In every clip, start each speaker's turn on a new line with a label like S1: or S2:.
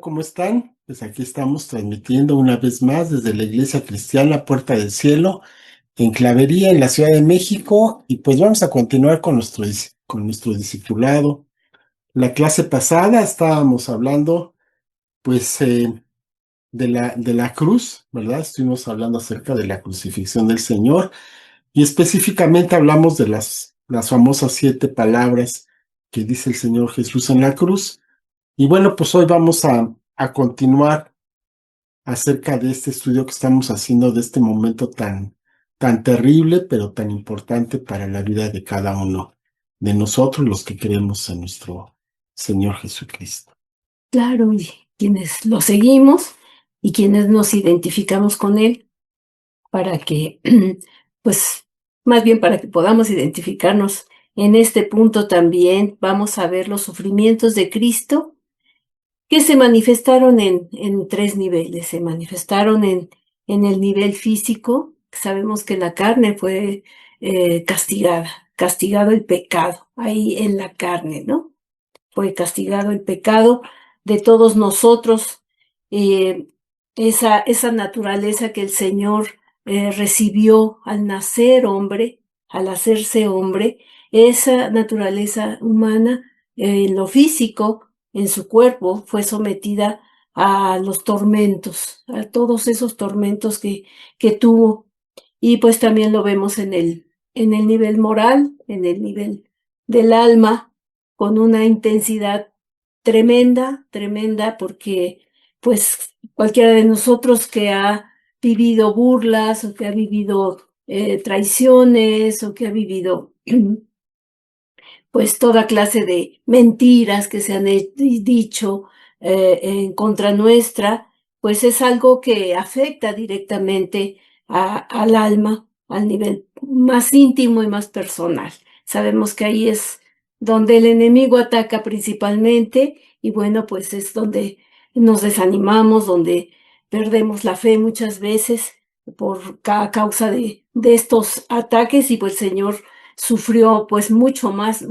S1: ¿cómo están? Pues aquí estamos transmitiendo una vez más desde la Iglesia Cristiana Puerta del Cielo, en Clavería, en la Ciudad de México, y pues vamos a continuar con nuestro discipulado. La clase pasada estábamos hablando, pues, de la cruz, ¿verdad? Estuvimos hablando acerca de la crucifixión del Señor, y específicamente hablamos de las famosas 7 palabras que dice el Señor Jesús en la cruz. Y bueno, pues hoy vamos a continuar acerca de este estudio que estamos haciendo de este momento tan terrible, pero tan importante para la vida de cada uno de nosotros, los que creemos en nuestro Señor Jesucristo.
S2: Claro, y quienes lo seguimos y quienes nos identificamos con él para que, pues, más bien para que podamos identificarnos en este punto también, vamos a ver los sufrimientos de Cristo que se manifestaron en 3 niveles. Se manifestaron en el nivel físico. Sabemos que la carne fue, castigado el pecado, ahí en la carne, ¿no? Fue castigado el pecado de todos nosotros, eh, esa naturaleza que el Señor recibió al nacer hombre, al hacerse hombre, esa naturaleza humana en lo físico, en su cuerpo, fue sometida a los tormentos, a todos esos tormentos que tuvo. Y pues también lo vemos en el nivel moral, en el nivel del alma, con una intensidad tremenda, tremenda, porque pues cualquiera de nosotros que ha vivido burlas o que ha vivido traiciones o que ha vivido pues toda clase de mentiras que se han dicho en contra nuestra, pues es algo que afecta directamente al alma, al nivel más íntimo y más personal. Sabemos que ahí es donde el enemigo ataca principalmente y bueno, pues es donde nos desanimamos, donde perdemos la fe muchas veces a causa de estos ataques y pues el Señor sufrió pues mucho más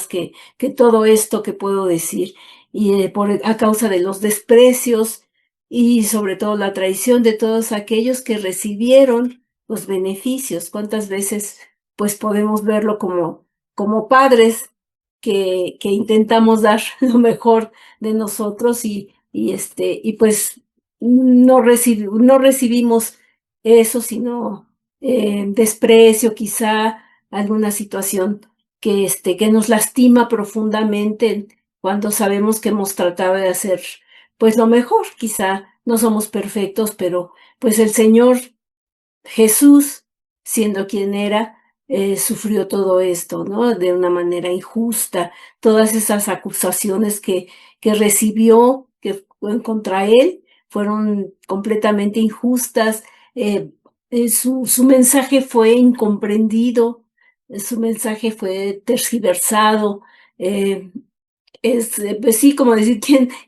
S2: que todo esto que puedo decir, y a causa de los desprecios y sobre todo la traición de todos aquellos que recibieron los beneficios. ¿Cuántas veces pues podemos verlo como padres que intentamos dar lo mejor de nosotros y pues no recibimos eso, sino desprecio, quizá alguna situación que nos lastima profundamente cuando sabemos que hemos tratado de hacer, pues, lo mejor. Quizá no somos perfectos, pero, pues, el Señor Jesús, siendo quien era, sufrió todo esto, ¿no? De una manera injusta. Todas esas acusaciones que recibió, que fueron contra él, fueron completamente injustas. Eh, su mensaje fue incomprendido, su mensaje fue tergiversado. eh, pues sí, como decir,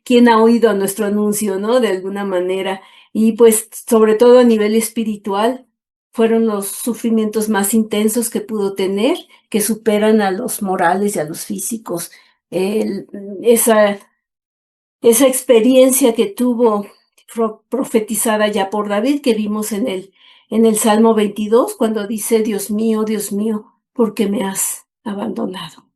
S2: ¿quién ha oído nuestro anuncio, no? De alguna manera. Y pues, sobre todo a nivel espiritual, fueron los sufrimientos más intensos que pudo tener, que superan a los morales y a los físicos. El- esa, esa experiencia que tuvo profetizada ya por David, que vimos en el Salmo 22, cuando dice, Dios mío, ¿por qué me has abandonado?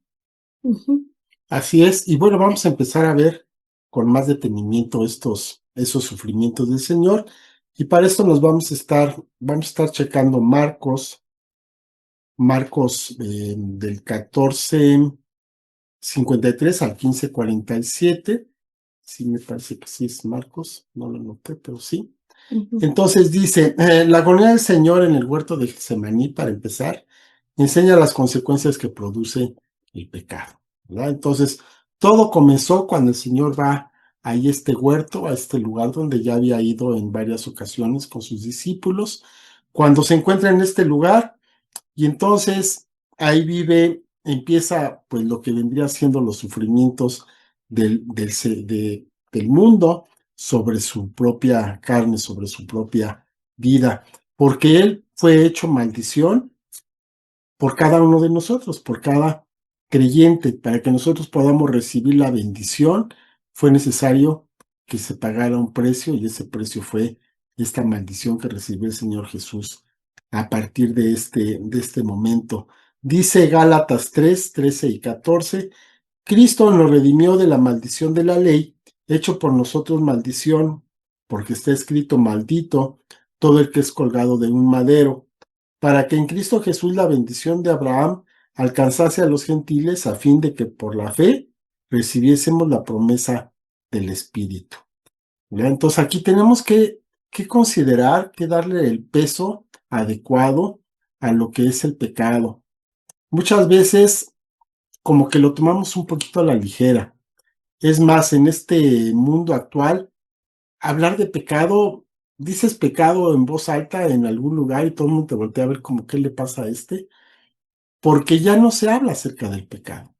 S2: Ujú.
S1: Así es, y bueno, vamos a empezar a ver con más detenimiento esos sufrimientos del Señor, y para esto vamos a estar checando Marcos del 14:53 al 15:47. Sí, me parece que sí es Marcos, no lo noté, pero sí.
S2: Ujú.
S1: Entonces dice, la agonía del Señor en el huerto de Getsemaní, para empezar, enseña las consecuencias que produce el pecado, ¿verdad? Entonces, todo comenzó cuando el Señor va ahí a este huerto, a este lugar donde ya había ido en varias ocasiones con sus discípulos. Cuando se encuentra en este lugar, y entonces ahí empieza pues lo que vendría siendo los sufrimientos del mundo sobre su propia carne, sobre su propia vida, porque Él fue hecho maldición por cada uno de nosotros, por cada creyente. Para que nosotros podamos recibir la bendición, fue necesario que se pagara un precio, y ese precio fue esta maldición que recibió el Señor Jesús a partir de este momento. Dice Gálatas 3, 13 y 14, Cristo nos redimió de la maldición de la ley, hecho por nosotros maldición, porque está escrito maldito todo el que es colgado de un madero, para que en Cristo Jesús la bendición de Abraham alcanzase a los gentiles a fin de que por la fe recibiésemos la promesa del Espíritu. ¿Verdad? Entonces aquí tenemos que considerar, que darle el peso adecuado a lo que es el pecado. Muchas veces como que lo tomamos un poquito a la ligera. Es más, en este mundo actual, hablar de pecado, dices pecado en voz alta en algún lugar y todo el mundo te voltea a ver como qué le pasa a este, porque ya no se habla acerca del pecado,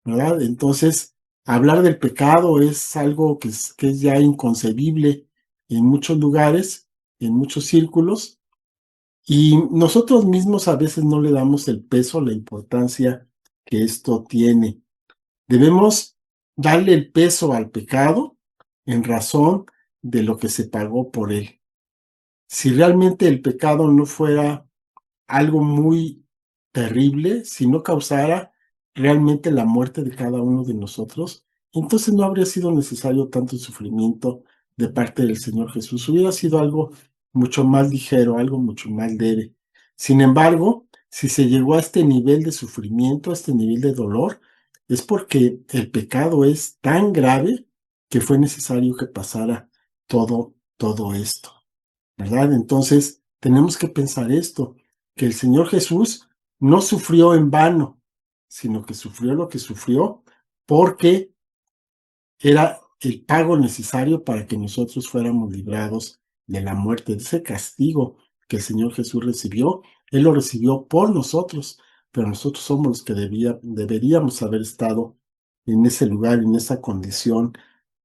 S1: ¿verdad? Entonces, hablar del pecado es algo que es ya inconcebible en muchos lugares, en muchos círculos, y nosotros mismos a veces no le damos el peso, la importancia que esto tiene. Debemos darle el peso al pecado en razón de lo que se pagó por él. Si realmente el pecado no fuera algo muy terrible, si no causara realmente la muerte de cada uno de nosotros, entonces no habría sido necesario tanto sufrimiento de parte del Señor Jesús. Hubiera sido algo mucho más ligero, algo mucho más leve. Sin embargo, si se llegó a este nivel de sufrimiento, a este nivel de dolor, es porque el pecado es tan grave que fue necesario que pasara todo esto, ¿verdad? Entonces, tenemos que pensar esto, que el Señor Jesús no sufrió en vano, sino que sufrió lo que sufrió porque era el pago necesario para que nosotros fuéramos librados de la muerte, de ese castigo que el Señor Jesús recibió. Él lo recibió por nosotros, pero nosotros somos los que deberíamos haber estado en ese lugar, en esa condición.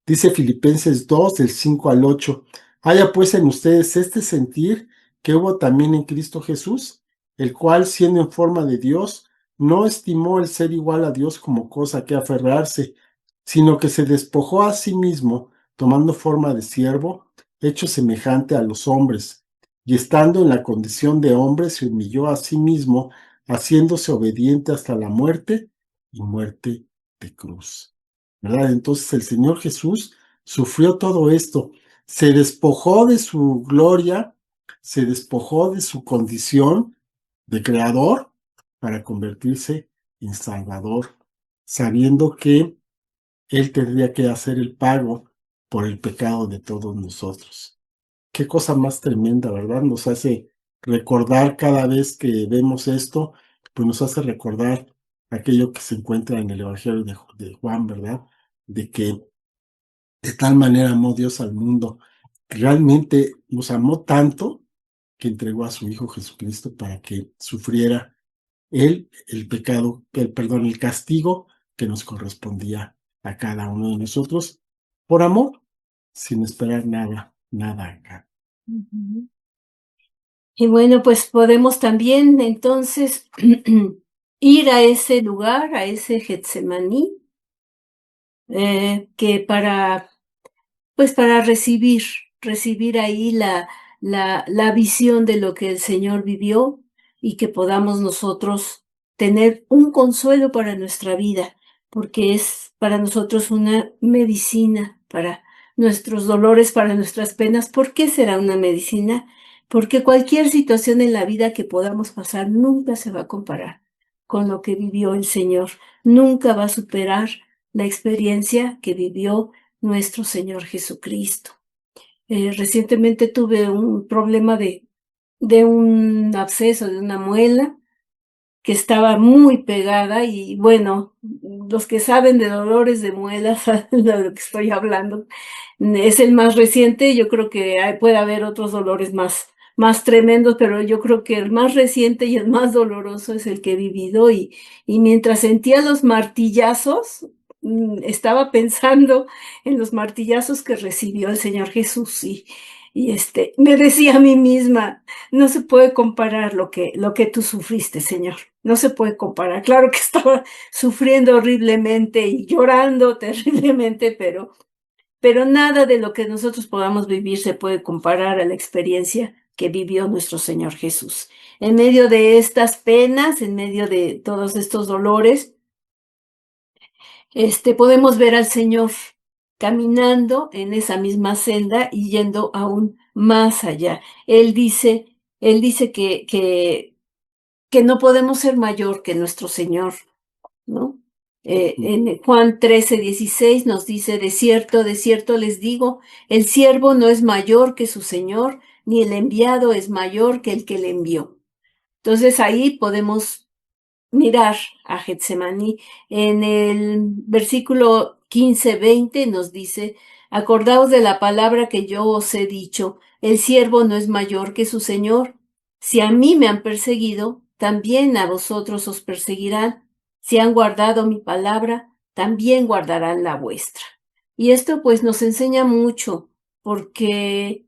S1: Dice Filipenses 2, del 5 al 8, haya pues en ustedes este sentir que hubo también en Cristo Jesús, el cual, siendo en forma de Dios, no estimó el ser igual a Dios como cosa que aferrarse, sino que se despojó a sí mismo, tomando forma de siervo, hecho semejante a los hombres, y estando en la condición de hombre, se humilló a sí mismo, haciéndose obediente hasta la muerte y muerte de cruz. ¿Verdad? Entonces el Señor Jesús sufrió todo esto, se despojó de su gloria, se despojó de su condición de creador para convertirse en Salvador, sabiendo que Él tendría que hacer el pago por el pecado de todos nosotros. Qué cosa más tremenda, ¿verdad? Nos hace recordar cada vez que vemos esto, pues nos hace recordar aquello que se encuentra en el Evangelio de Juan, ¿verdad? De que de tal manera amó Dios al mundo, realmente nos amó tanto que entregó a su Hijo Jesucristo para que sufriera él el pecado, perdón, el castigo que nos correspondía a cada uno de nosotros por amor, sin esperar nada acá.
S2: Ujú. Y bueno, pues podemos también entonces ir a ese lugar, a ese Getsemaní, que pues para recibir ahí la visión de lo que el Señor vivió y que podamos nosotros tener un consuelo para nuestra vida, porque es para nosotros una medicina para nuestros dolores, para nuestras penas. ¿Por qué será una medicina? Porque cualquier situación en la vida que podamos pasar nunca se va a comparar con lo que vivió el Señor, nunca va a superar la experiencia que vivió nuestro Señor Jesucristo. Recientemente tuve un problema de un absceso de una muela que estaba muy pegada y bueno, los que saben de dolores de muelas saben de lo que estoy hablando. Es el más reciente, yo creo que puede haber otros dolores más tremendos, pero yo creo que el más reciente y el más doloroso es el que he vivido y mientras sentía los martillazos, estaba pensando en los martillazos que recibió el Señor Jesús y me decía a mí misma, no se puede comparar lo que tú sufriste, Señor. No se puede comparar. Claro que estaba sufriendo horriblemente y llorando terriblemente, pero nada de lo que nosotros podamos vivir se puede comparar a la experiencia que vivió nuestro Señor Jesús. En medio de estas penas, en medio de todos estos dolores, podemos ver al Señor caminando en esa misma senda y yendo aún más allá. Él dice que no podemos ser mayor que nuestro Señor, ¿no? En Juan 13:16 nos dice, de cierto les digo, el siervo no es mayor que su Señor, ni el enviado es mayor que el que le envió. Entonces ahí podemos mirar a Getsemaní. En el versículo 15-20 nos dice, acordaos de la palabra que yo os he dicho, el siervo no es mayor que su Señor. Si a mí me han perseguido, también a vosotros os perseguirán. Si han guardado mi palabra, también guardarán la vuestra. Y esto pues nos enseña mucho, porque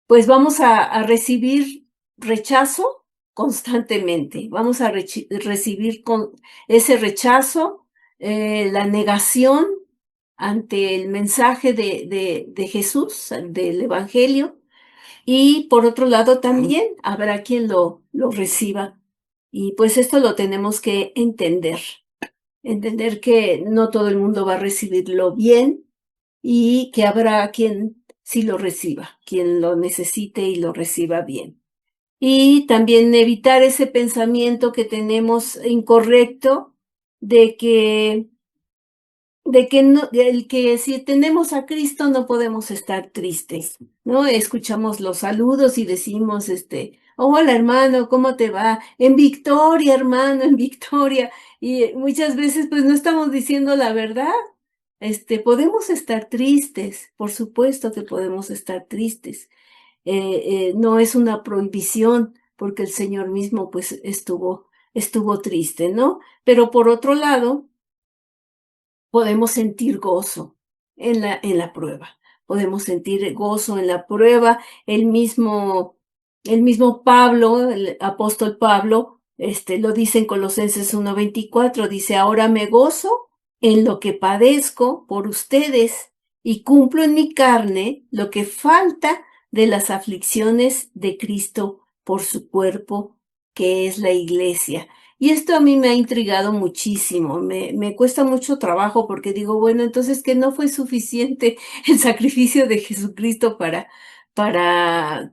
S2: pues vamos a recibir rechazo constantemente. Vamos a recibir con ese rechazo, la negación ante el mensaje de Jesús, del Evangelio, y por otro lado también habrá quien lo reciba. Y pues esto lo tenemos que entender que no todo el mundo va a recibirlo bien y que habrá quien sí lo reciba, quien lo necesite y lo reciba bien. Y también evitar ese pensamiento que tenemos incorrecto de que no, el que si tenemos a Cristo no podemos estar tristes, ¿no? Escuchamos los saludos y decimos, hola hermano, ¿cómo te va? En victoria, hermano, en victoria. Y muchas veces pues no estamos diciendo la verdad. Podemos estar tristes, por supuesto que podemos estar tristes. No es una prohibición, porque el Señor mismo pues estuvo triste, ¿no? Pero por otro lado, podemos sentir gozo en la prueba. Podemos sentir gozo en la prueba. El mismo Pablo, el apóstol Pablo, lo dice en Colosenses 1:24, dice, ahora me gozo en lo que padezco por ustedes y cumplo en mi carne lo que falta de las aflicciones de Cristo por su cuerpo, que es la iglesia. Y esto a mí me ha intrigado muchísimo, me cuesta mucho trabajo porque digo, bueno, entonces que no fue suficiente el sacrificio de Jesucristo para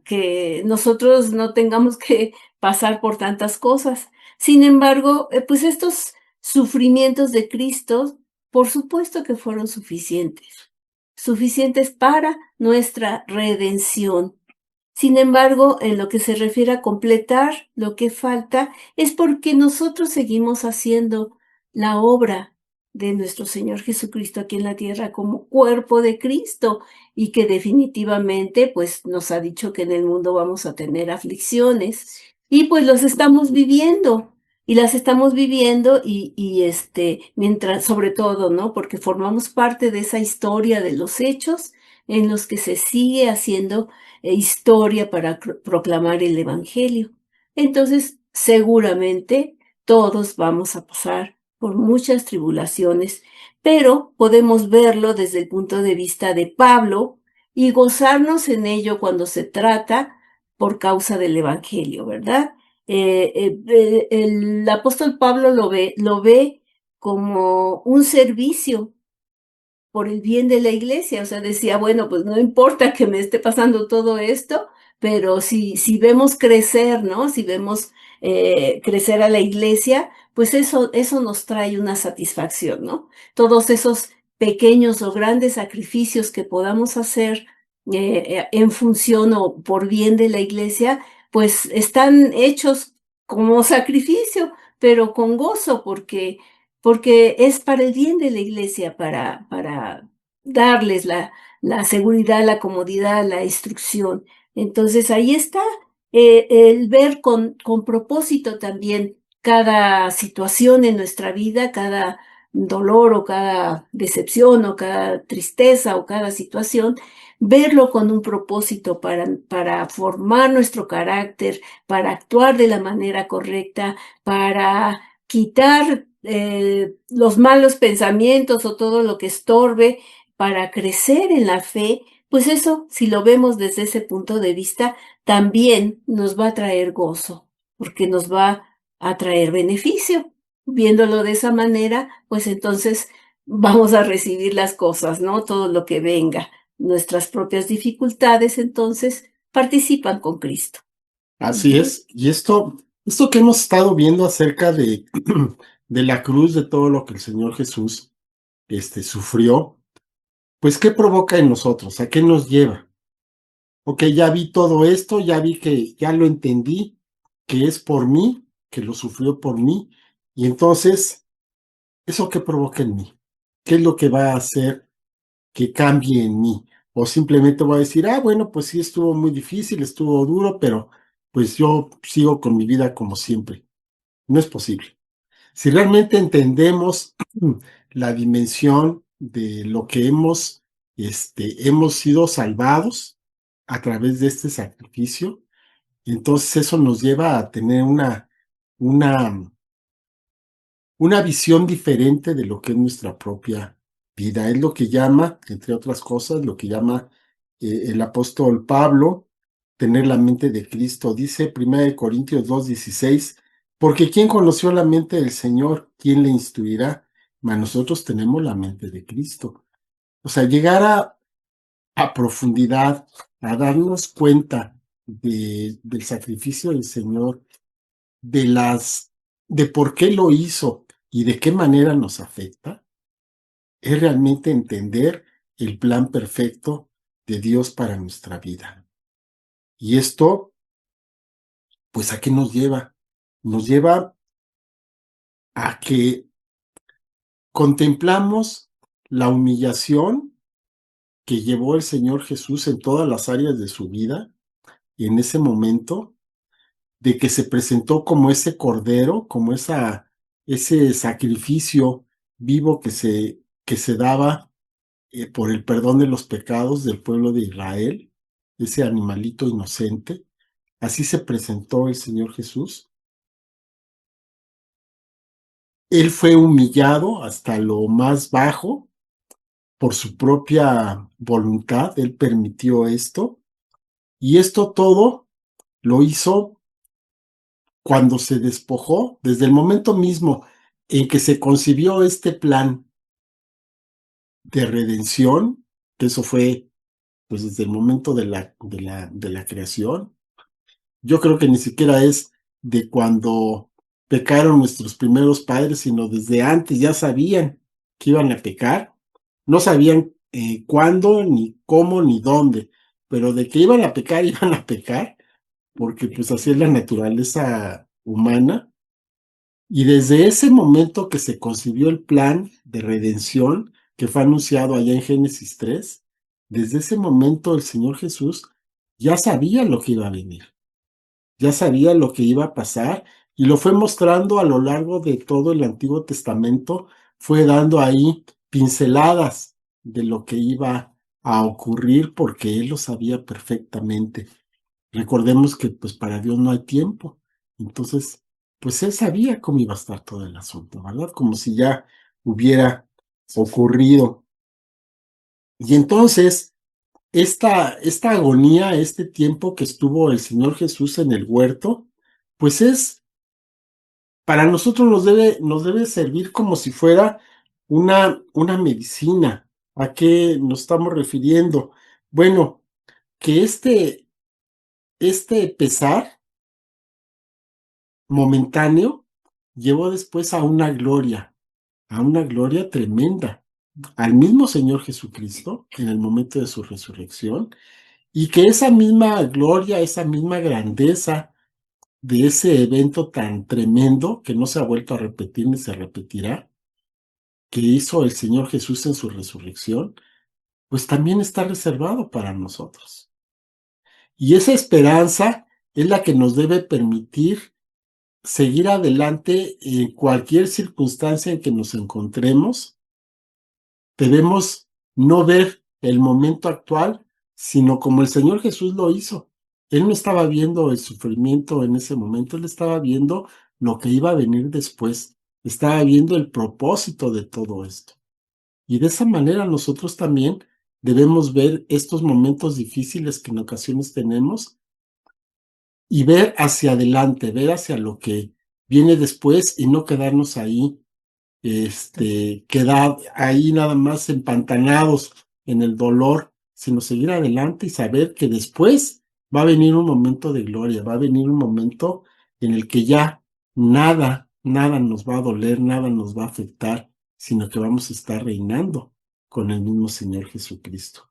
S2: que nosotros no tengamos que pasar por tantas cosas. Sin embargo, pues estos sufrimientos de Cristo, por supuesto que fueron suficientes para nuestra redención. Sin embargo, en lo que se refiere a completar lo que falta, es porque nosotros seguimos haciendo la obra de nuestro Señor Jesucristo aquí en la tierra como cuerpo de Cristo y que definitivamente pues nos ha dicho que en el mundo vamos a tener aflicciones y pues los estamos viviendo y las estamos viviendo mientras, sobre todo, ¿no? Porque formamos parte de esa historia de los hechos en los que se sigue haciendo historia para proclamar el Evangelio. Entonces, seguramente todos vamos a pasar por muchas tribulaciones, pero podemos verlo desde el punto de vista de Pablo y gozarnos en ello cuando se trata por causa del Evangelio, ¿verdad? El apóstol Pablo lo ve como un servicio por el bien de la iglesia. O sea, decía, bueno, pues no importa que me esté pasando todo esto, pero si vemos crecer, ¿no? Si vemos crecer a la iglesia, pues eso nos trae una satisfacción, ¿no? Todos esos pequeños o grandes sacrificios que podamos hacer en función o por bien de la iglesia, pues están hechos como sacrificio, pero con gozo, porque es para el bien de la iglesia, para darles la seguridad, la comodidad, la instrucción. Entonces ahí está el ver con propósito también cada situación en nuestra vida, cada dolor o cada decepción o cada tristeza o cada situación, verlo con un propósito para formar nuestro carácter, para actuar de la manera correcta, para quitar los malos pensamientos o todo lo que estorbe para crecer en la fe, pues eso, si lo vemos desde ese punto de vista, también nos va a traer gozo, porque nos va a traer beneficio. Viéndolo de esa manera, pues entonces vamos a recibir las cosas, ¿no? Todo lo que venga. Nuestras propias dificultades, entonces, participan con Cristo.
S1: Así
S2: Ujú.
S1: es. Y esto que hemos estado viendo acerca de, de la cruz, de todo lo que el Señor Jesús sufrió, pues, ¿qué provoca en nosotros? ¿A qué nos lleva? Ok, ya vi todo esto, ya vi que ya lo entendí, que es por mí, que lo sufrió por mí, y entonces, ¿eso qué provoca en mí? ¿Qué es lo que va a hacer que cambie en mí? O simplemente voy a decir, ah, bueno, pues sí, estuvo muy difícil, estuvo duro, pero pues yo sigo con mi vida como siempre. No es posible. Si realmente entendemos la dimensión de lo que hemos sido salvados a través de este sacrificio, entonces eso nos lleva a tener una, una visión diferente de lo que es nuestra propia vida. Es lo que llama, entre otras cosas, lo que llama el apóstol Pablo, tener la mente de Cristo. Dice 1 Corintios 2:16, porque ¿quién conoció la mente del Señor? ¿Quién le instruirá? Mas nosotros tenemos la mente de Cristo. O sea, llegar a profundidad, a darnos cuenta del sacrificio del Señor, de de por qué lo hizo y de qué manera nos afecta, es realmente entender el plan perfecto de Dios para nuestra vida. Y esto, pues, ¿a qué nos lleva? Nos lleva a que contemplamos la humillación que llevó el Señor Jesús en todas las áreas de su vida, y en ese momento de que se presentó como ese cordero, como ese sacrificio vivo que se daba por el perdón de los pecados del pueblo de Israel, ese animalito inocente. Así se presentó el Señor Jesús. Él fue humillado hasta lo más bajo por su propia voluntad. Él permitió esto. Y esto todo lo hizo cuando se despojó, desde el momento mismo en que se concibió este plan de redención, que eso fue pues desde el momento de la creación. Yo creo que ni siquiera es de cuando pecaron nuestros primeros padres, sino desde antes ya sabían que iban a pecar. No sabían cuándo, ni cómo, ni dónde, pero de que iban a pecar, iban a pecar, porque pues así es la naturaleza humana. Y desde ese momento que se concibió el plan de redención que fue anunciado allá en Génesis 3, desde ese momento el Señor Jesús ya sabía lo que iba a venir, ya sabía lo que iba a pasar y lo fue mostrando a lo largo de todo el Antiguo Testamento, fue dando ahí pinceladas de lo que iba a ocurrir porque Él lo sabía perfectamente. Recordemos que pues para Dios no hay tiempo. Entonces, pues Él sabía cómo iba a estar todo el asunto, ¿verdad? Como si ya hubiera ocurrido. Y entonces, esta agonía, este tiempo que estuvo el Señor Jesús en el huerto, pues para nosotros nos debe servir como si fuera una medicina. ¿A qué nos estamos refiriendo? Bueno, que este pesar momentáneo llevó después a una gloria tremenda, al mismo Señor Jesucristo en el momento de su resurrección, y que esa misma gloria, esa misma grandeza de ese evento tan tremendo que no se ha vuelto a repetir ni se repetirá, que hizo el Señor Jesús en su resurrección, pues también está reservado para nosotros. Y esa esperanza es la que nos debe permitir seguir adelante en cualquier circunstancia en que nos encontremos. Debemos no ver el momento actual, sino como el Señor Jesús lo hizo. Él no estaba viendo el sufrimiento en ese momento, él estaba viendo lo que iba a venir después, estaba viendo el propósito de todo esto. Y de esa manera nosotros también debemos ver estos momentos difíciles que en ocasiones tenemos y ver hacia adelante, ver hacia lo que viene después y no quedarnos ahí, quedar ahí nada más empantanados en el dolor, sino seguir adelante y saber que después va a venir un momento de gloria, va a venir un momento en el que ya nada nos va a doler, nada nos va a afectar, sino que vamos a estar reinando con el mismo Señor Jesucristo.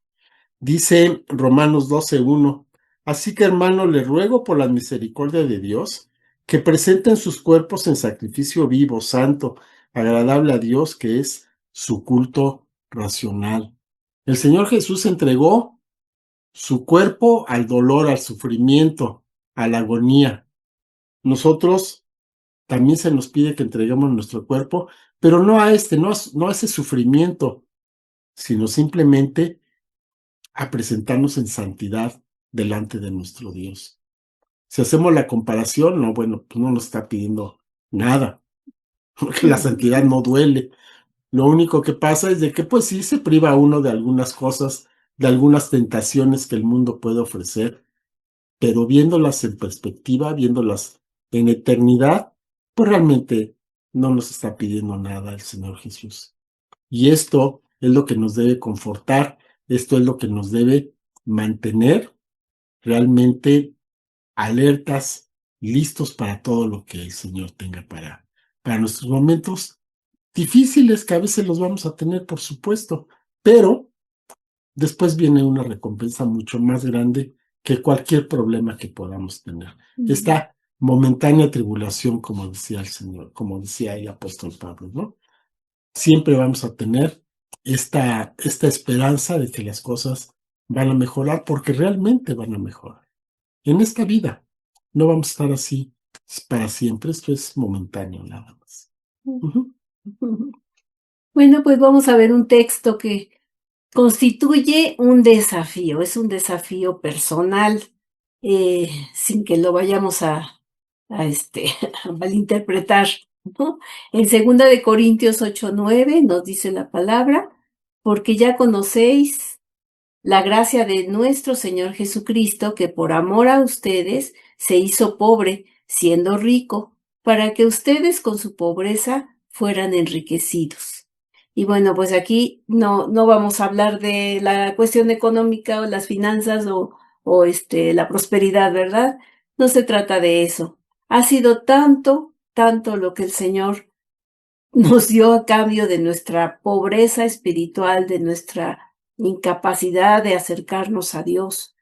S1: Dice Romanos 12:1, así que hermano, le ruego por la misericordia de Dios que presenten sus cuerpos en sacrificio vivo, santo, agradable a Dios, que es su culto racional. El Señor Jesús entregó su cuerpo al dolor, al sufrimiento, a la agonía. Nosotros también se nos pide que entreguemos nuestro cuerpo, pero no a no a ese sufrimiento, sino simplemente a presentarnos en santidad delante de nuestro Dios. Si hacemos la comparación, no, bueno, pues no nos está pidiendo nada, porque la santidad no duele. Lo único que pasa es de que, pues sí, se priva uno de algunas cosas, de algunas tentaciones que el mundo puede ofrecer, pero viéndolas en perspectiva, viéndolas en eternidad, pues realmente no nos está pidiendo nada el Señor Jesús. Y esto es lo que nos debe confortar, esto es lo que nos debe mantener realmente alertas, listos para todo lo que el Señor tenga para nuestros momentos difíciles, que a veces los vamos a tener, por supuesto, pero después viene una recompensa mucho más grande que cualquier problema que podamos tener. Esta momentánea tribulación, como decía el Señor, como decía el apóstol Pablo, ¿no? Siempre vamos a tener esta esperanza de que las cosas van a mejorar, porque realmente van a mejorar. En esta vida no vamos a estar así para siempre, esto es momentáneo nada más.
S2: Bueno, pues vamos a ver un texto que constituye un desafío, es un desafío personal, sin que lo vayamos a malinterpretar, ¿no? En 2 Corintios 8:9 nos dice la palabra, porque ya conocéis la gracia de nuestro Señor Jesucristo, que por amor a ustedes se hizo pobre, siendo rico, para que ustedes con su pobreza fueran enriquecidos. Y bueno, pues aquí no vamos a hablar de la cuestión económica o las finanzas o la prosperidad, ¿verdad? No se trata de eso. Ha sido tanto lo que el Señor nos dio a cambio de nuestra pobreza espiritual, de nuestra incapacidad de acercarnos a Dios,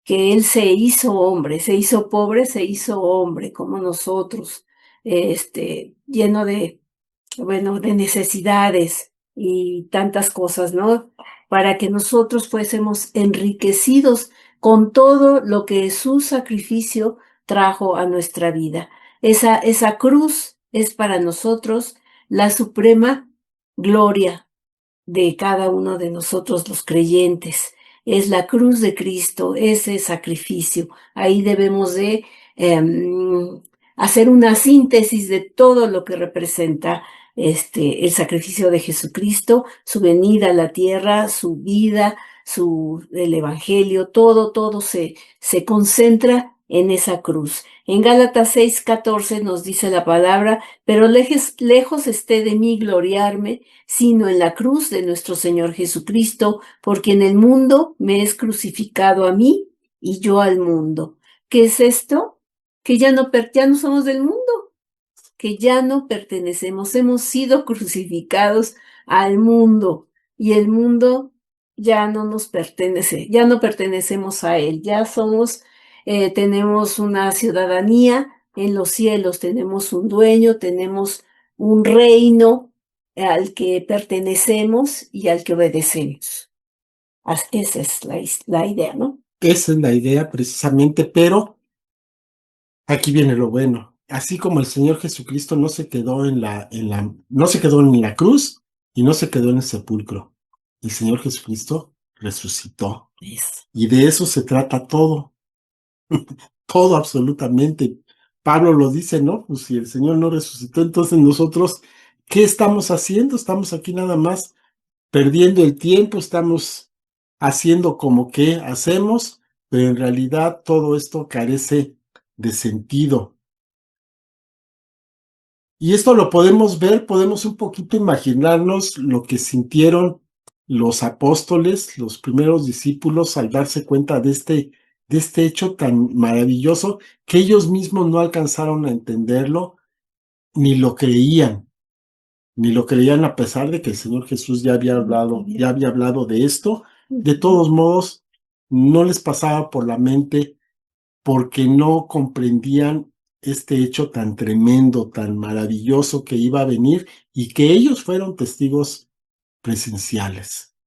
S2: que Él se hizo hombre, se hizo pobre, se hizo hombre como nosotros, lleno de necesidades y tantas cosas, ¿no? Para que nosotros fuésemos enriquecidos con todo lo que su sacrificio trajo a nuestra vida. Esa cruz es para nosotros la suprema gloria de cada uno de nosotros los creyentes. Es la cruz de Cristo, ese sacrificio. Ahí debemos de hacer una síntesis de todo lo que representa el sacrificio de Jesucristo, su venida a la tierra, su vida, el evangelio, todo se concentra en esa cruz. En Gálatas 6:14 nos dice la palabra, pero lejos esté de mí gloriarme, sino en la cruz de nuestro Señor Jesucristo, porque en el mundo me es crucificado a mí y yo al mundo. ¿Qué es esto? Que ya no somos del mundo, que ya no pertenecemos, hemos sido crucificados al mundo y el mundo ya no nos pertenece, ya no pertenecemos a él, ya tenemos una ciudadanía en los cielos, tenemos un dueño, tenemos un reino al que pertenecemos y al que obedecemos. Esa es la idea, ¿no?
S1: Esa es la idea precisamente, pero aquí viene lo bueno. Así como el Señor Jesucristo no se quedó no se quedó en la cruz y no se quedó en el sepulcro. El Señor Jesucristo resucitó. Y de eso se trata todo. Todo absolutamente. Pablo lo dice, ¿no? Pues si el Señor no resucitó, entonces nosotros, ¿qué estamos haciendo? Estamos aquí nada más perdiendo el tiempo, estamos haciendo como que hacemos, pero en realidad todo esto carece de sentido. Y esto lo podemos ver, podemos un poquito imaginarnos lo que sintieron los apóstoles, los primeros discípulos, al darse cuenta de este hecho tan maravilloso que ellos mismos no alcanzaron a entenderlo, ni lo creían, ni lo creían a pesar de que el Señor Jesús ya había hablado de esto. De todos modos, no les pasaba por la mente porque no comprendían este hecho tan tremendo, tan maravilloso que iba a venir y que ellos fueron testigos presenciales.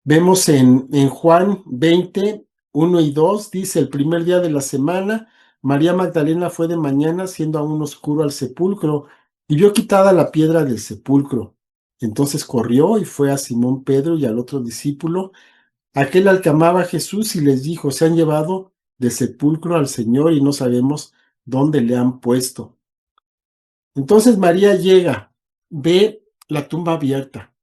S1: Vemos en Juan 20, 1 y 2, dice: el primer día de la semana, María Magdalena fue de mañana, siendo aún oscuro, al sepulcro, y vio quitada la piedra del sepulcro. Entonces corrió y fue a Simón Pedro y al otro discípulo, aquel al que amaba Jesús, y les dijo: se han llevado del sepulcro al Señor y no sabemos dónde le han puesto. Entonces María llega, ve la tumba abierta,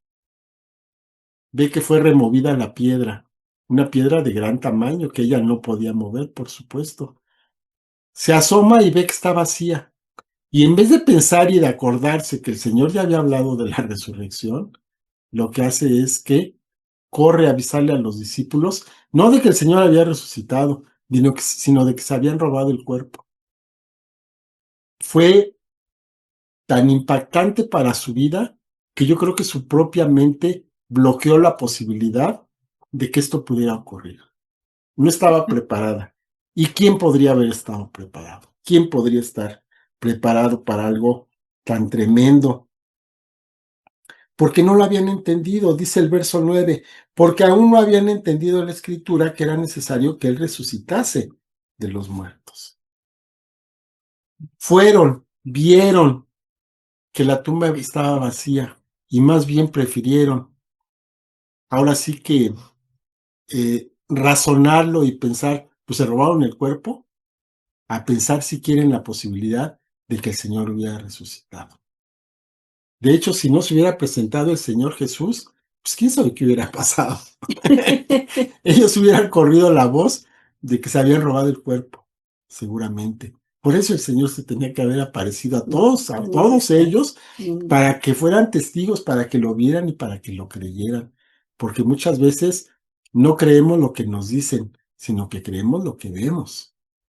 S1: ve que fue removida la piedra, una piedra de gran tamaño que ella no podía mover, por supuesto. Se asoma y ve que está vacía. Y en vez de pensar y de acordarse que el Señor ya había hablado de la resurrección, lo que hace es que corre a avisarle a los discípulos, no de que el Señor había resucitado, sino de que se habían robado el cuerpo. Fue tan impactante para su vida que yo creo que su propia mente bloqueó la posibilidad de que esto pudiera ocurrir. No estaba preparada. ¿Y quién podría haber estado preparado? ¿Quién podría estar preparado para algo tan tremendo? Porque no lo habían entendido, dice el verso 9, porque aún no habían entendido la escritura que era necesario que él resucitase de los muertos. Fueron, vieron que la tumba estaba vacía y más bien prefirieron, ahora sí que razonarlo y pensar, pues se robaron el cuerpo, a pensar si quieren la posibilidad de que el Señor hubiera resucitado. De hecho, si no se hubiera presentado el Señor Jesús, pues quién sabe qué hubiera pasado. Ellos hubieran corrido la voz de que se habían robado el cuerpo, seguramente. Por eso el Señor se tenía que haber aparecido a todos ellos, para que fueran testigos, para que lo vieran y para que lo creyeran. Porque muchas veces no creemos lo que nos dicen, sino que creemos lo que vemos,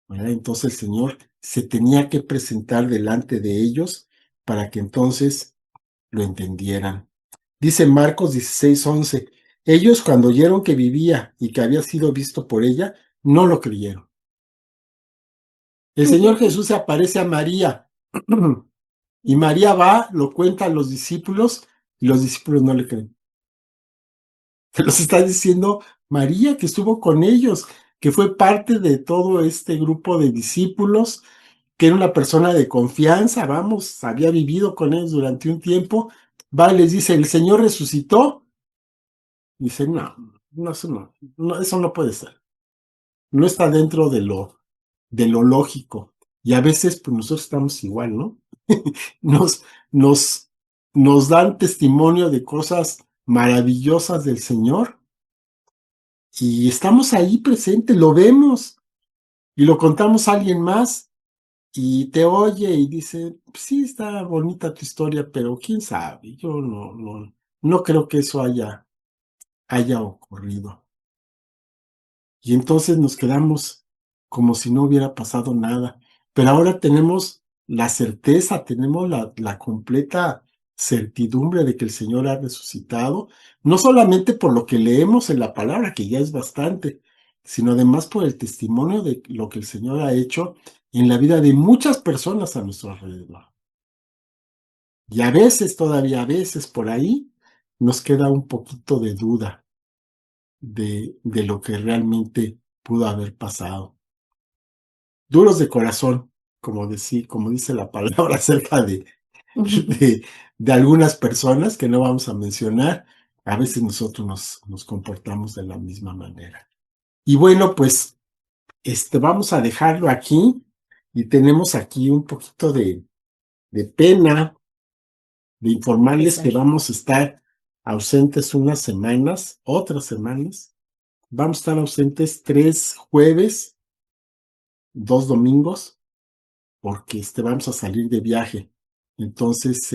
S1: ¿verdad? Entonces el Señor se tenía que presentar delante de ellos para que entonces lo entendieran. Dice Marcos 16:11, ellos cuando oyeron que vivía y que había sido visto por ella, no lo creyeron. El Señor Jesús se aparece a María y María va, lo cuenta a los discípulos y los discípulos no le creen. Se los está diciendo María, que estuvo con ellos, que fue parte de todo este grupo de discípulos, que era una persona de confianza, vamos, había vivido con ellos durante un tiempo. Va y les dice: el Señor resucitó. Dice: no, eso no puede ser. No está dentro de lo lógico. Y a veces, pues nosotros estamos igual, ¿no? nos, nos, nos dan testimonio de cosas maravillosas del Señor y estamos ahí presentes, lo vemos y lo contamos a alguien más y te oye y dice: sí, está bonita tu historia, pero quién sabe, yo no creo que eso haya ocurrido. Y entonces nos quedamos como si no hubiera pasado nada. Pero ahora tenemos la certeza, tenemos la completa certidumbre de que el Señor ha resucitado, no solamente por lo que leemos en la palabra, que ya es bastante, sino además por el testimonio de lo que el Señor ha hecho en la vida de muchas personas a nuestro alrededor. Y a veces, todavía a veces por ahí, nos queda un poquito de duda de lo que realmente pudo haber pasado. Duros de corazón, como dice la palabra acerca de algunas personas que no vamos a mencionar, a veces nosotros nos comportamos de la misma manera. Y bueno, pues vamos a dejarlo aquí y tenemos aquí un poquito de pena de informarles que vamos a estar ausentes unas semanas, otras semanas. Vamos a estar ausentes 3 jueves, 2 domingos, porque vamos a salir de viaje. Entonces,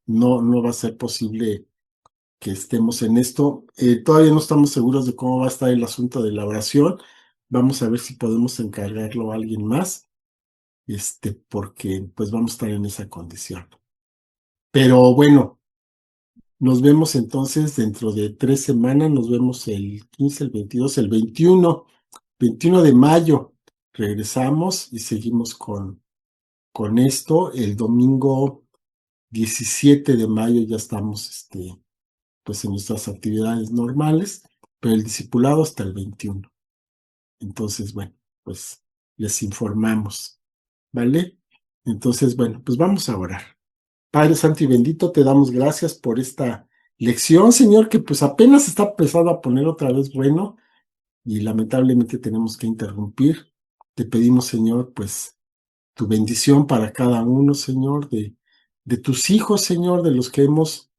S1: no va a ser posible que estemos en esto. Todavía no estamos seguros de cómo va a estar el asunto de la oración. Vamos a ver si podemos encargarlo a alguien más, porque pues vamos a estar en esa condición. Pero bueno, nos vemos entonces dentro de 3 semanas, nos vemos el 15, el 22, el 21 de mayo. Regresamos y seguimos con esto. El domingo 17 de mayo ya estamos, pues en nuestras actividades normales, pero el discipulado hasta el 21. Entonces, bueno, pues les informamos, ¿vale? Entonces, bueno, pues vamos a orar. Padre Santo y bendito, te damos gracias por esta lección, Señor, que pues apenas está empezando a poner otra vez bueno y lamentablemente tenemos que interrumpir. Te pedimos, Señor, pues tu bendición para cada uno, Señor, de tus hijos, Señor, de los que hemos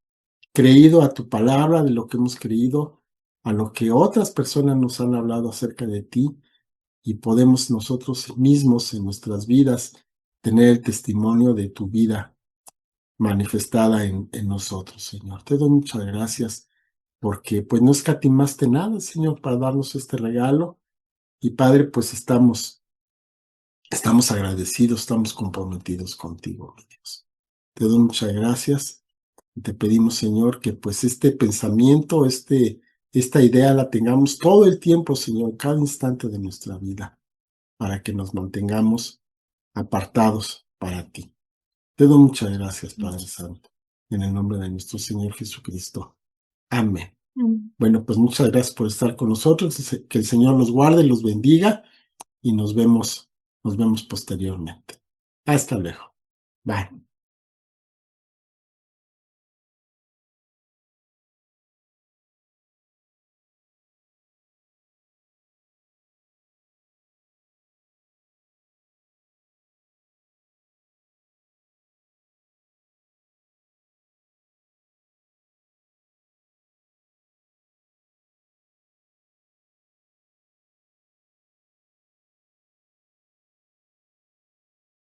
S1: creído a tu palabra, de lo que hemos creído a lo que otras personas nos han hablado acerca de ti y podemos nosotros mismos en nuestras vidas tener el testimonio de tu vida manifestada en nosotros, Señor. Te doy muchas gracias porque pues no escatimaste nada, Señor, para darnos este regalo y Padre, pues estamos agradecidos, estamos comprometidos contigo, mi Dios. Te doy muchas gracias. Te pedimos, Señor, que pues este pensamiento, esta idea la tengamos todo el tiempo, Señor, cada instante de nuestra vida, para que nos mantengamos apartados para ti. Te doy muchas gracias, Padre Santo, en el nombre de nuestro Señor Jesucristo. Amén. Bueno, pues muchas gracias por estar con nosotros, que el Señor los guarde, los bendiga y nos vemos posteriormente. Hasta luego. Bye.